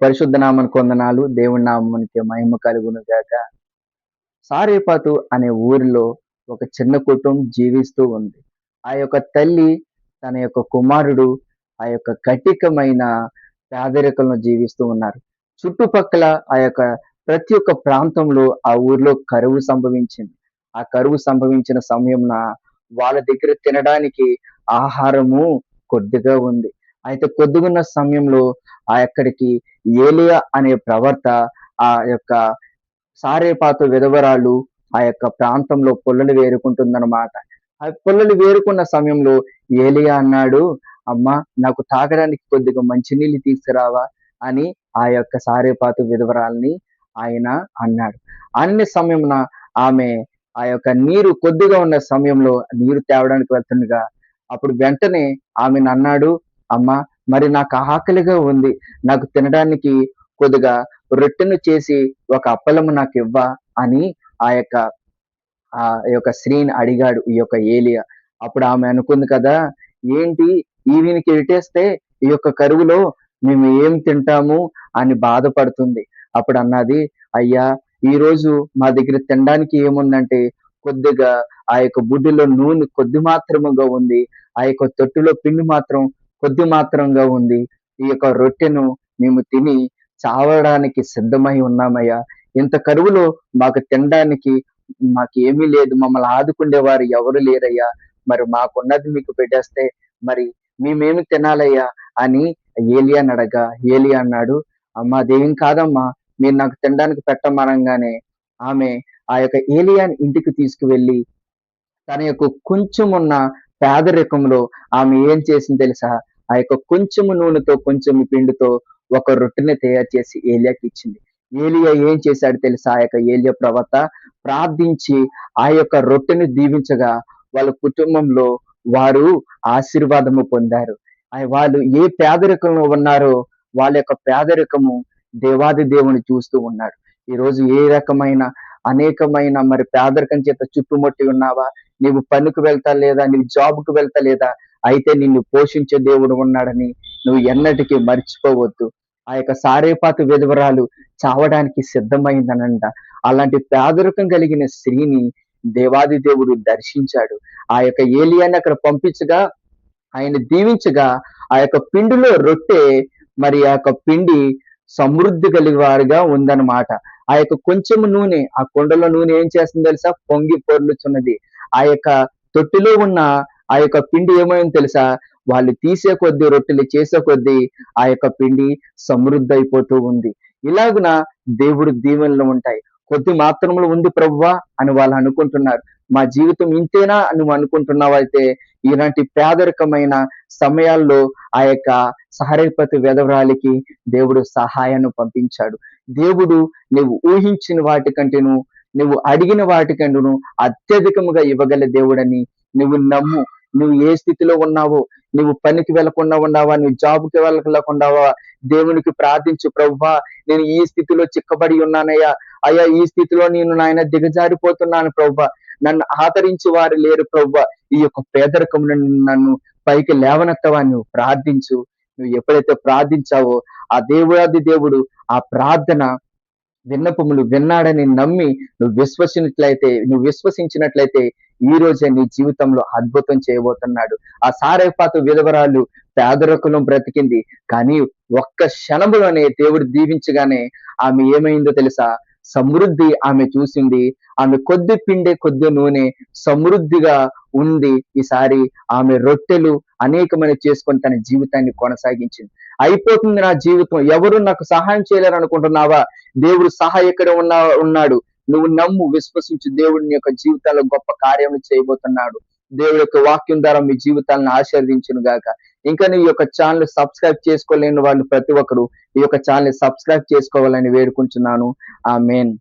పరిశుద్ధ నామానికి వందనాలు. దేవుని నామానికి మహిమ కలుగును గాక. సారేపాతు అనే ఊరిలో ఒక చిన్న కుటుంబం జీవిస్తూ ఉంది. ఆ యొక్క తల్లి తన యొక్క కుమారుడు ఆ యొక్క కఠికమైన పేదరికంలో జీవిస్తూ ఉన్నారు. చుట్టుపక్కల ఆ యొక్క ప్రతి ఒక్క ప్రాంతంలో ఆ ఊరిలో కరువు సంభవించింది. ఆ కరువు సంభవించిన సమయంన వాళ్ళ దగ్గర తినడానికి ఆహారము కొద్దిగా ఉంది. అయితే కొద్దిగున్న సమయంలో అక్కడికి ఏలియా అనే ప్రవక్త ఆ యొక్క సారేపాతు విధవరాలు ఆ యొక్క ప్రాంతంలో పుల్లలు వేరుకుంటుందన్నమాట. ఆ పుల్లలు వేరుకున్న సమయంలో ఏలియా అన్నాడు, అమ్మా నాకు తాగడానికి కొద్దిగా మంచినీళ్ళు తీసుకురావా అని ఆ యొక్క సారేపాతు విధవరాల్ని ఆయన అన్నాడు. అన్న సమయమున ఆమె ఆ యొక్క నీరు కొద్దిగా ఉన్న సమయంలో నీరు తేవడానికి వెళ్తుండగా అప్పుడు వెంటనే ఆమెను అన్నాడు, అమ్మా మరి నాకు ఆకలిగా ఉంది, నాకు తినడానికి కొద్దిగా రొట్టెను చేసి ఒక అప్పలము నాకు ఇవ్వా అని ఆ యొక్క ఆ యొక్క స్త్రీని అడిగాడు ఈ యొక్క ఏలియా. అప్పుడు ఆమె అనుకుంది కదా, ఏంటి ఈవినికి ఎటేస్తే ఈ యొక్క కరువులో మేము ఏం తింటాము అని బాధపడుతుంది. అప్పుడు అన్నది, అయ్యా ఈ రోజు మా దగ్గర తినడానికి ఏముందంటే కొద్దిగా ఆ యొక్క బుడ్డిలో నూనె కొద్ది మాత్రముగా ఉంది. ఆ యొక్క తొట్టిలో పిండి మాత్రం కొద్ది మాత్రంగా ఉంది. ఈ యొక్క రొట్టెను మేము తిని చావడానికి సిద్ధమై ఉన్నామయ్యా. ఇంత కరువులో మాకు తినడానికి మాకేమీ లేదు. మమ్మల్ని ఆదుకునేవారు ఎవరు లేరయ్యా. మరి మాకున్నది మీకు పెట్టేస్తే మరి మేమేమి తినాలయ్యా అని ఏలియాని అడగా ఏలియా అన్నాడు, అమ్మా అదేం కాదమ్మా, మీరు నాకు తినడానికి పెట్టమనంగానే ఆమె ఆ యొక్క ఏలియాని ఇంటికి తీసుకువెళ్ళి తన యొక్క కొంచెమున్న పేదరికంలో ఆమె ఏం చేసింది తెలుసా? ఆ యొక్క కొంచెము నూనెతో కొంచెం పిండితో ఒక రొట్టెని తయారు చేసి ఏలియాకి ఇచ్చింది. ఏలియా ఏం చేశాడు తెలుసా? ఆ యొక్క ఏలియా ప్రవక్త ప్రార్థించి ఆ యొక్క రొట్టెని దీవించగా వాళ్ళ కుటుంబంలో వారు ఆశీర్వాదము పొందారు. వాళ్ళు ఏ పేదరికంలో ఉన్నారో వాళ్ళ యొక్క పేదరికము దేవాది దేవుని చూస్తూ ఉన్నాడు. ఈ రోజు ఏ రకమైన అనేకమైన మరి పేదరికం చేత చుట్టుముట్టి ఉన్నావా? నీవు పనికి వెళ్తా లేదా, నీవు జాబ్‌కు వెళ్తా లేదా, అయితే నిన్ను పోషించే దేవుడు ఉన్నాడని నువ్వు ఎన్నటికీ మర్చిపోవద్దు. ఆ యొక్క సారేపాతు విధవరాలు చావడానికి సిద్ధమైందనంట. అలాంటి పేదరికం కలిగిన స్త్రీని దేవాది దేవుడు దర్శించాడు. ఆ యొక్క ఏలియాని అక్కడ పంపించగా ఆయన దీవించగా ఆ యొక్క పిండిలో రొట్టె మరి ఆ యొక్క పిండి సమృద్ధి కలిగివారుగా ఉందన్నమాట. ఆ యొక్క కొంచెము నూనె ఆ కుండలో నూనె ఏం చేస్తుంది తెలుసా? పొంగి పొర్లుచున్నది. ఆ యొక్క తొట్టిలో ఉన్న ఆ యొక్క పిండి ఏమైంది తెలుసా? వాళ్ళు తీసే కొద్దీ రొట్టెలు చేసే కొద్దీ ఆ యొక్క పిండి సమృద్ధి అయిపోతూ ఉంది. ఇలాగున దేవుడు దీవెనలు ఉంటాయి. కొద్ది మాత్రంలో ఉంది ప్రభువా అని వాళ్ళు అనుకుంటున్నారు. మా జీవితం ఇంతేనా అని నువ్వు అనుకుంటున్నావైతే ఇలాంటి పేదరికమైన సమయాల్లో ఆ యొక్క సహరేపతి విధవరాలికి దేవుడు సహాయాన్ని పంపించాడు. దేవుడు నువ్వు ఊహించిన వాటికంటేను నువ్వు అడిగిన వాటికంటేను అత్యధికముగా ఇవ్వగల దేవుడని నువ్వు నమ్ము. నువ్వు ఏ స్థితిలో ఉన్నావో, నువ్వు పనికి వెళ్లకుండా ఉన్నావా, నువ్వు జాబ్‌కి వెళ్ళకుండావా, దేవునికి ప్రార్థించు, ప్రభువా నేను ఈ స్థితిలో చిక్కబడి ఉన్నానయ్యా, అయ్యా ఈ స్థితిలో నేను నాయన దిగజారిపోతున్నాను ప్రభువా, నన్ను ఆదరించి వారు లేరు ప్రభువా, ఈ యొక్క పేదరికం నన్ను పైకి లేవనెత్తవా నువ్వు ప్రార్థించు. నువ్వు ఎప్పుడైతే ప్రార్థించావో ఆ దేవుడాది దేవుడు ఆ ప్రార్థన విన్నపములు విన్నాడని నమ్మి నువ్వు విశ్వసించినట్లయితే ఈ రోజే నీ జీవితంలో అద్భుతం చేయబోతున్నాడు. ఆ సారేపాతు విధవరాలు పేదరికంలో బ్రతికింది, కానీ ఒక్క క్షణములోనే దేవుడు దీవించగానే ఆమె ఏమైందో తెలుసా? సమృద్ధి ఆమె చూసింది. ఆమె కొద్ది పిండి కొద్ది నూనె సమృద్ధిగా ఉంది. ఈసారి ఆమె రొట్టెలు అనేకమైన చేసుకొని తన జీవితాన్ని కొనసాగించింది. అయిపోతుంది నా జీవితం, ఎవరు నాకు సహాయం చేయలేరు అనుకుంటున్నావా? దేవుడు సహాయకుడు ఉన్నాడు. నువ్వు నమ్ము, విశ్వసించు. దేవుడిని యొక్క జీవితాల్లో గొప్ప కార్యములు చేయబోతున్నాడు. దేవుడి యొక్క వాక్యం ద్వారా మీ జీవితాలను ఆశీర్వదించును గాక. ఇంకా నీ యొక్క ఛానల్ సబ్స్క్రైబ్ చేసుకోలేని వాళ్ళు ప్రతి ఒక్కరు ఈ యొక్క ఛానల్ సబ్స్క్రైబ్ చేసుకోవాలని వేడుకుంటున్నాను. ఆమేన్.